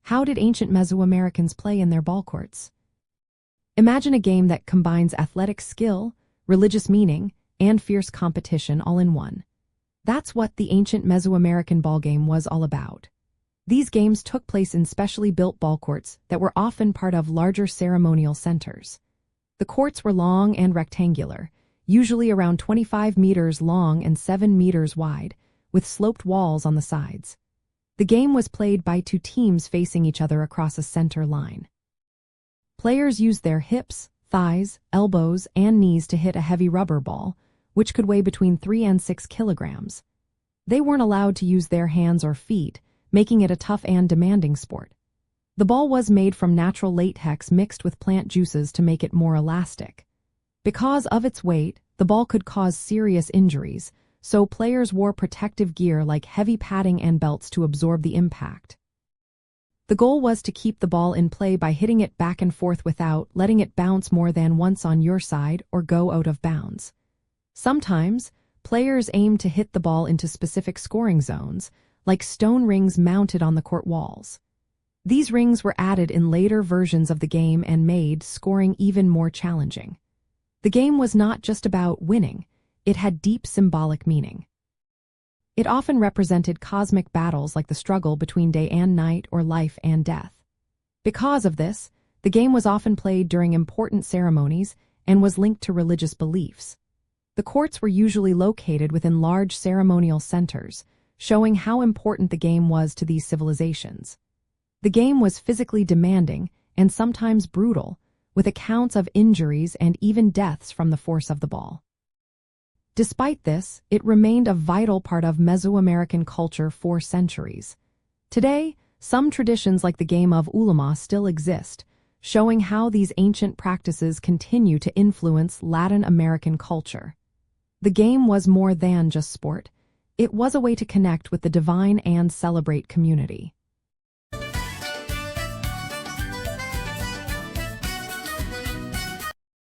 How did ancient Mesoamericans play in their ballcourts? Imagine a game that combines athletic skill, religious meaning, and fierce competition all in one. That's what the ancient Mesoamerican ballgame was all about. These games took place in specially built ballcourts that were often part of larger ceremonial centers. The courts were long and rectangular, usually around 25 meters long and 7 meters wide, with sloped walls on the sides. The game was played by two teams facing each other across a center line. Players used their hips, thighs, elbows, and knees to hit a heavy rubber ball, which could weigh between 3 and 6 kilograms. They weren't allowed to use their hands or feet, making it a tough and demanding sport. The ball was made from natural latex mixed with plant juices to make it more elastic. Because of its weight, the ball could cause serious injuries, so players wore protective gear like heavy padding and belts to absorb the impact. The goal was to keep the ball in play by hitting it back and forth without letting it bounce more than once on your side or go out of bounds. Sometimes, players aimed to hit the ball into specific scoring zones, like stone rings mounted on the court walls. These rings were added in later versions of the game and made scoring even more challenging. The game was not just about winning, it had deep symbolic meaning. It often represented cosmic battles like the struggle between day and night or life and death. Because of this, the game was often played during important ceremonies and was linked to religious beliefs. The courts were usually located within large ceremonial centers, showing how important the game was to these civilizations. The game was physically demanding and sometimes brutal, with accounts of injuries and even deaths from the force of the ball. Despite this, it remained a vital part of Mesoamerican culture for centuries. Today, some traditions like the game of Ulama still exist, showing how these ancient practices continue to influence Latin American culture. The game was more than just sport. It was a way to connect with the divine and celebrate community.